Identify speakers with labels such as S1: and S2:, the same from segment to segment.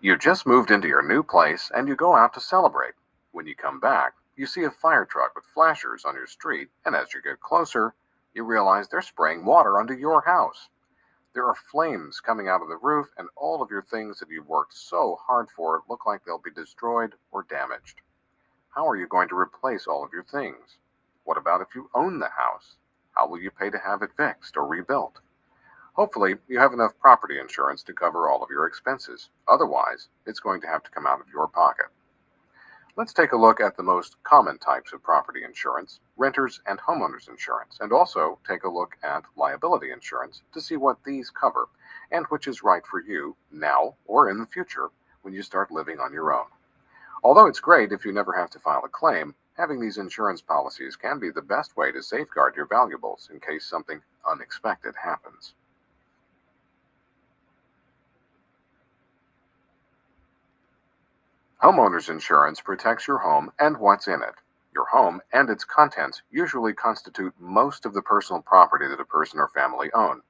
S1: You just moved into your new place and you go out to celebrate. When you come back, you see a fire truck with flashers on your street, and as you get closer, you realize they're spraying water onto your house. There are flames coming out of the roof, and all of your things that you've worked so hard for look like they'll be destroyed or damaged. How are you going to replace all of your things? What about if you own the house? How will you pay to have it fixed or rebuilt? Hopefully, you have enough property insurance to cover all of your expenses. Otherwise, it's going to have to come out of your pocket. Let's take a look at the most common types of property insurance, renters and homeowners insurance, and also take a look at liability insurance to see what these cover and which is right for you now or in the future when you start living on your own. Although it's great if you never have to file a claim, having these insurance policies can be the best way to safeguard your valuables in case something unexpected happens. Homeowners insurance protects your home and what's in it. Your home and its contents usually constitute most of the personal property that a person or family own.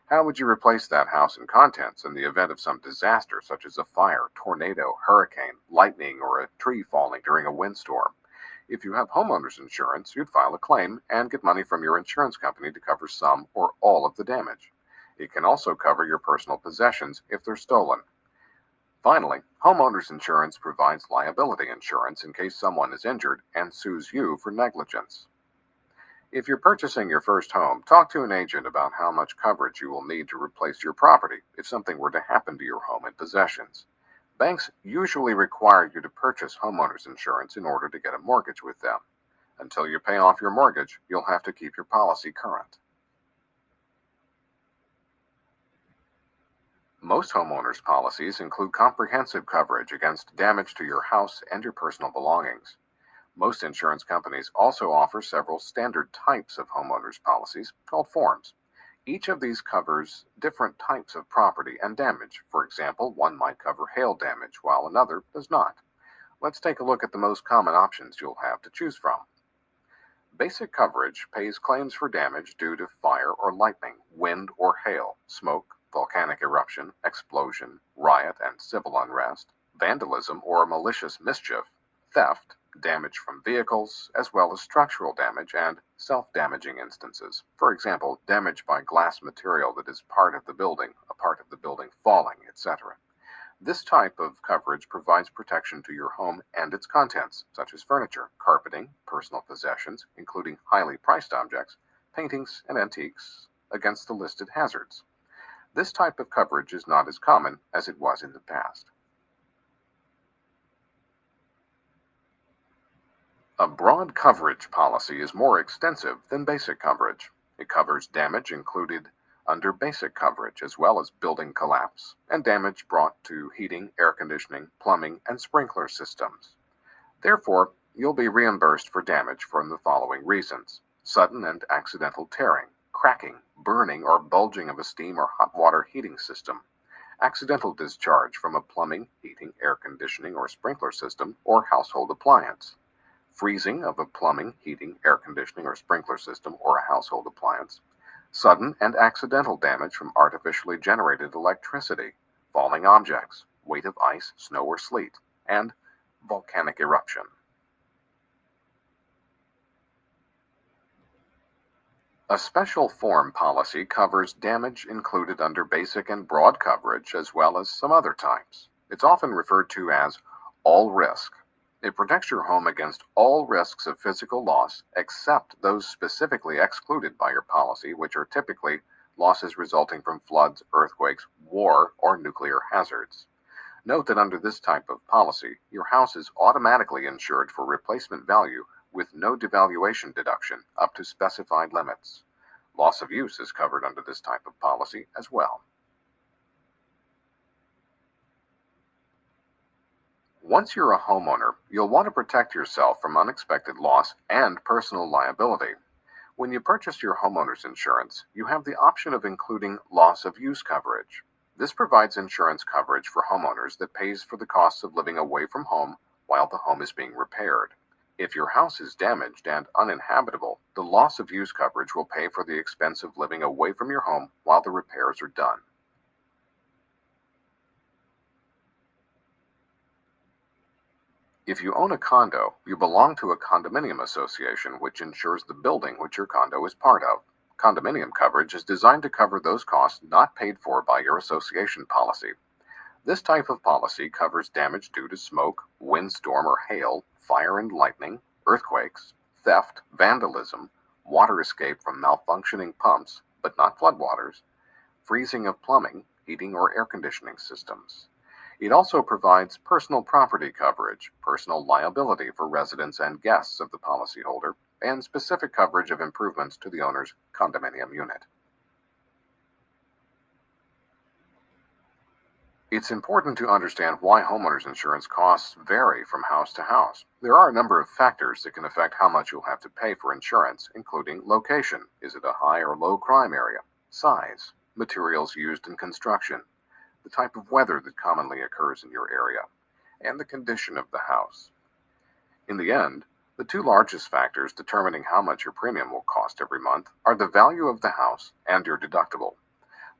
S1: How would you replace that house and contents in the event of some disaster, such as a fire, tornado, hurricane, lightning, or a tree falling during a windstorm? If you have homeowners insurance, you'd file a claim and get money from your insurance company to cover some or all of the damage. It can also cover your personal possessions if they're stolen. Finally, homeowners insurance provides liability insurance in case someone is injured and sues you for negligence. If you're purchasing your first home, talk to an agent about how much coverage you will need to replace your property if something were to happen to your home and possessions. Banks usually require you to purchase homeowners insurance in order to get a mortgage with them. Until you pay off your mortgage, you'll have to keep your policy current. Most homeowners policies include comprehensive coverage against damage to your house and your personal belongings. Most insurance companies also offer several standard types of homeowners policies called forms. Each of these covers different types of property and damage. For example, one might cover hail damage while another does not. Let's take a look at the most common options you'll have to choose from. Basic coverage pays claims for damage due to fire or lightning, wind or hail, smoke, volcanic eruption, explosion, riot and civil unrest, vandalism or malicious mischief, theft, damage from vehicles, as well as structural damage and self-damaging instances. For example, damage by glass material that is part of the building, a part of the building falling, etc. This type of coverage provides protection to your home and its contents, such as furniture, carpeting, personal possessions, including highly priced objects, paintings, and antiques, against the listed hazards. This type of coverage is not as common as it was in the past. A broad coverage policy is more extensive than basic coverage. It covers damage included under basic coverage, as well as building collapse and damage brought to heating, air conditioning, plumbing, and sprinkler systems. Therefore, you'll be reimbursed for damage from the following reasons: sudden and accidental tearing, cracking, burning, or bulging of a steam or hot water heating system, accidental discharge from a plumbing, heating, air conditioning, or sprinkler system or household appliance, freezing of a plumbing, heating, air conditioning, or sprinkler system or a household appliance, sudden and accidental damage from artificially generated electricity, falling objects, weight of ice, snow, or sleet, and volcanic eruption. A special form policy covers damage included under basic and broad coverage as well as some other types. It's often referred to as all risk. It protects your home against all risks of physical loss except those specifically excluded by your policy, which are typically losses resulting from floods, earthquakes, war, or nuclear hazards. Note that under this type of policy, your house is automatically insured for replacement value with no devaluation deduction up to specified limits. Loss of use is covered under this type of policy as well. Once you're a homeowner, you'll want to protect yourself from unexpected loss and personal liability. When you purchase your homeowner's insurance, you have the option of including loss of use coverage. This provides insurance coverage for homeowners that pays for the costs of living away from home while the home is being repaired. If your house is damaged and uninhabitable, the loss of use coverage will pay for the expense of living away from your home while the repairs are done. If you own a condo, you belong to a condominium association which insures the building which your condo is part of. Condominium coverage is designed to cover those costs not paid for by your association policy. This type of policy covers damage due to smoke, windstorm or hail, fire and lightning, earthquakes, theft, vandalism, water escape from malfunctioning pumps, but not floodwaters, freezing of plumbing, heating or air conditioning systems. It also provides personal property coverage, personal liability for residents and guests of the policyholder, and specific coverage of improvements to the owner's condominium unit. It's important to understand why homeowners insurance costs vary from house to house. There are a number of factors that can affect how much you'll have to pay for insurance, including location. Is it a high or low crime area? Size, materials used in construction, the type of weather that commonly occurs in your area, and the condition of the house. In the end, the two largest factors determining how much your premium will cost every month are the value of the house and your deductible.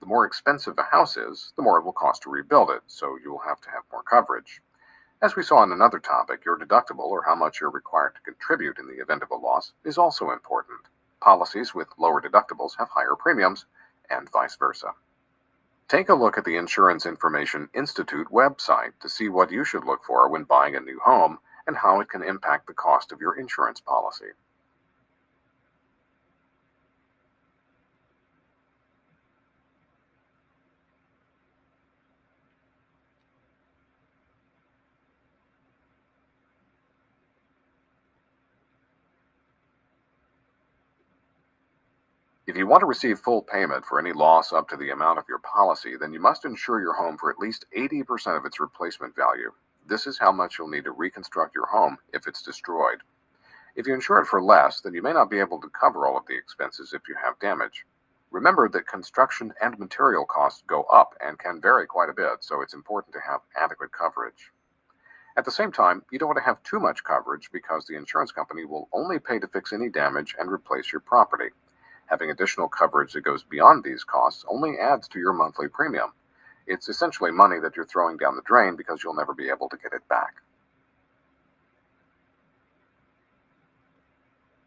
S1: The more expensive a house is, the more it will cost to rebuild it, so you will have to have more coverage. As we saw in another topic, your deductible, or how much you're required to contribute in the event of a loss, is also important. Policies with lower deductibles have higher premiums, and vice versa. Take a look at the Insurance Information Institute website to see what you should look for when buying a new home and how it can impact the cost of your insurance policy. If you want to receive full payment for any loss up to the amount of your policy, then you must insure your home for at least 80% of its replacement value. This is how much you'll need to reconstruct your home if it's destroyed. If you insure it for less, then you may not be able to cover all of the expenses if you have damage. Remember that construction and material costs go up and can vary quite a bit, so it's important to have adequate coverage. At the same time, you don't want to have too much coverage because the insurance company will only pay to fix any damage and replace your property. Having additional coverage that goes beyond these costs only adds to your monthly premium. It's essentially money that you're throwing down the drain because you'll never be able to get it back.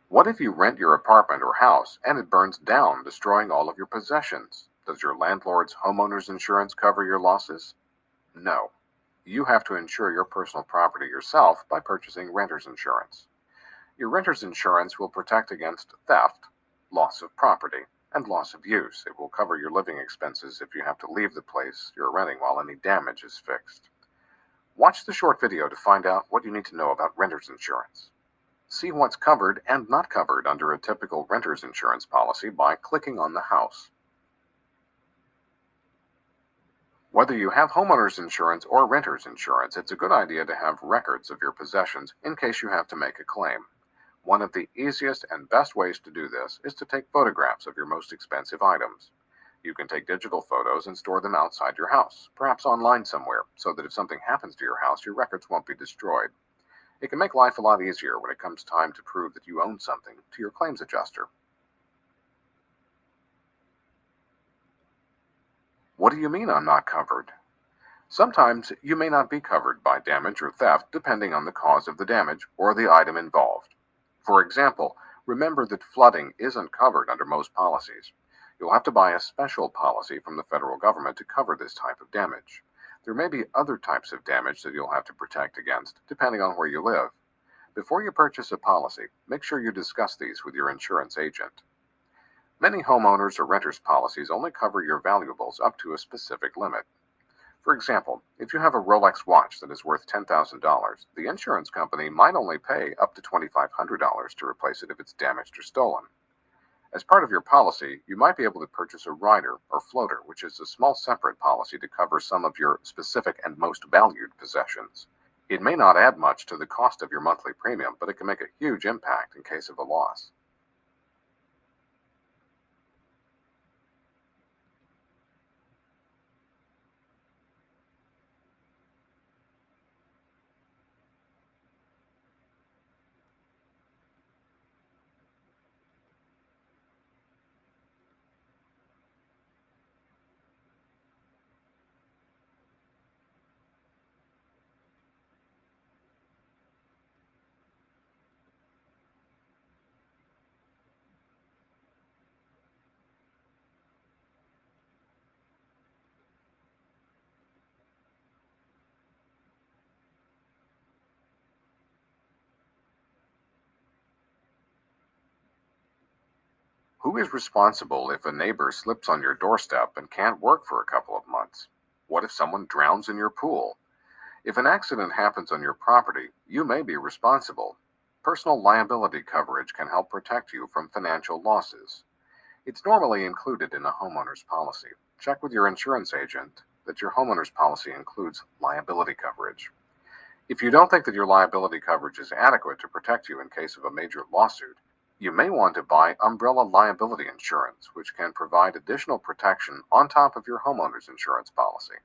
S1: What if you rent your apartment or house and it burns down, destroying all of your possessions? Does your landlord's homeowner's insurance cover your losses? No. You have to insure your personal property yourself by purchasing renter's insurance. Your renter's insurance will protect against theft, loss of property, and loss of use. It will cover your living expenses if you have to leave the place you're renting while any damage is fixed. Watch the short video to find out what you need to know about renter's insurance. See what's covered and not covered under a typical renter's insurance policy by clicking on the house. Whether you have homeowner's insurance or renter's insurance, it's a good idea to have records of your possessions in case you have to make a claim. One of the easiest and best ways to do this is to take photographs of your most expensive items. You can take digital photos and store them outside your house, perhaps online somewhere, so that if something happens to your house, your records won't be destroyed. It can make life a lot easier when it comes time to prove that you own something to your claims adjuster. What do you mean I'm not covered? Sometimes you may not be covered by damage or theft depending on the cause of the damage or the item involved. For example, remember that flooding isn't covered under most policies. You'll have to buy a special policy from the federal government to cover this type of damage. There may be other types of damage that you'll have to protect against, depending on where you live. Before you purchase a policy, make sure you discuss these with your insurance agent. Many homeowners or renters policies only cover your valuables up to a specific limit. For example, if you have a Rolex watch that is worth $10,000, the insurance company might only pay up to $2,500 to replace it if it's damaged or stolen. As part of your policy, you might be able to purchase a rider or floater, which is a small separate policy to cover some of your specific and most valued possessions. It may not add much to the cost of your monthly premium, but it can make a huge impact in case of a loss. Who is responsible if a neighbor slips on your doorstep and can't work for a couple of months? What if someone drowns in your pool? If an accident happens on your property, you may be responsible. Personal liability coverage can help protect you from financial losses. It's normally included in a homeowner's policy. Check with your insurance agent that your homeowner's policy includes liability coverage. If you don't think that your liability coverage is adequate to protect you in case of a major lawsuit, you may want to buy umbrella liability insurance, which can provide additional protection on top of your homeowner's insurance policy.